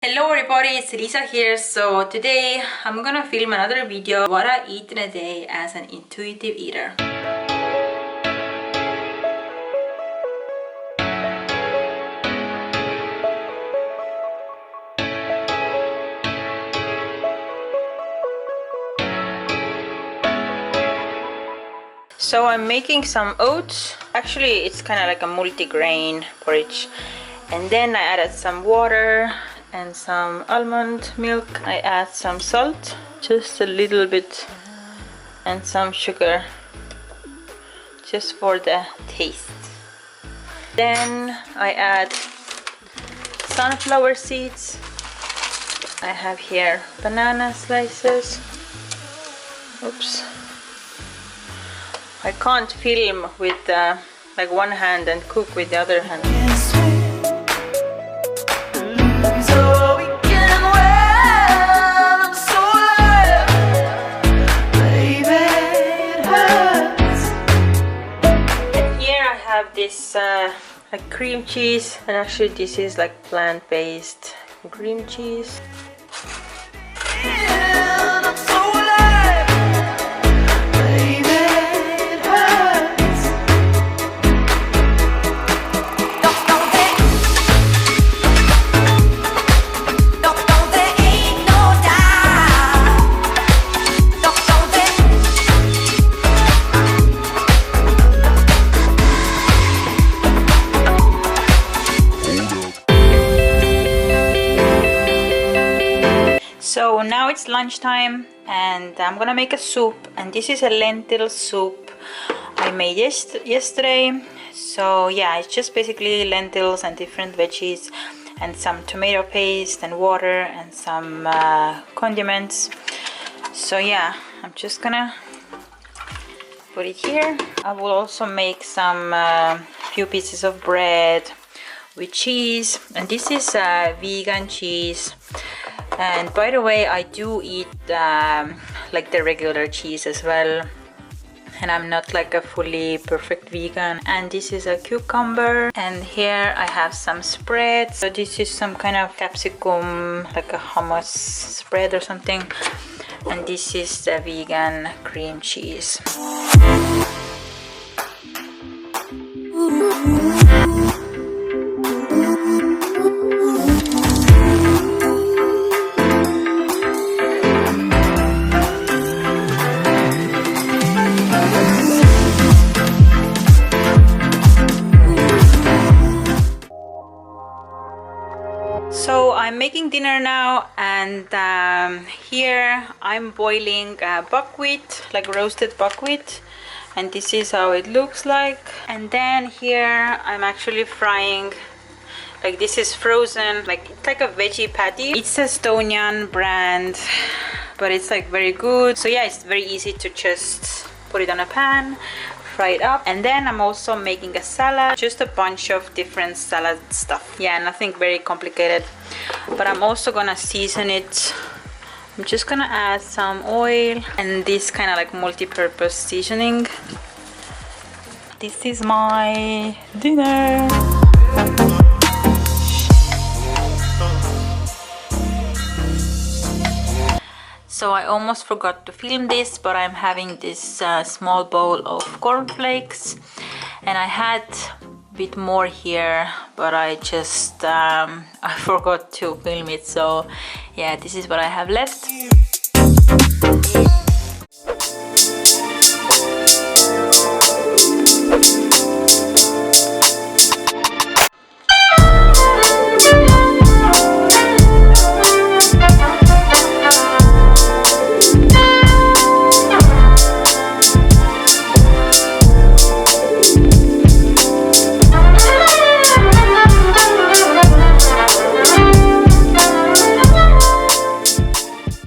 Hello everybody, it's Lisa here. So today I'm gonna film another video what I eat in a day as an intuitive eater. So I'm making some oats. Actually it's kind of like a multi-grain porridge, and then I added some water and some almond milk. I add some salt, just a little bit, and some sugar just for the taste. Then I add sunflower seeds. I have here banana slices. Oops, I can't film with like one hand and cook with the other hand. This like cream cheese, and actually this is like plant-based cream cheese. So now it's lunchtime and I'm gonna make a soup, and this is a lentil soup I made yesterday. So yeah, it's just basically lentils and different veggies and some tomato paste and water and some condiments. So yeah, I'm just gonna put it here. I will also make some few pieces of bread with cheese, and this is vegan cheese. And by the way, I do eat like the regular cheese as well, and I'm not like a fully perfect vegan. And this is a cucumber, and here I have some spread. So this is some kind of capsicum, like a hummus spread or something, and this is the vegan cream cheese. So I'm making dinner now, and here I'm boiling buckwheat, like roasted buckwheat, and this is how it looks like. And then here I'm actually frying, like this is frozen, like it's like a veggie patty. It's a Estonian brand, but it's like very good. So yeah, it's very easy to just put it on a pan, fry it up. And then I'm also making a salad, just a bunch of different salad stuff. Yeah, nothing very complicated, but I'm also gonna season it. I'm just gonna add some oil and this kind of like multi-purpose seasoning. This is my dinner. So I almost forgot to film this, but I'm having this small bowl of cornflakes, and I had a bit more here, but I just I forgot to film it. So yeah, this is what I have left.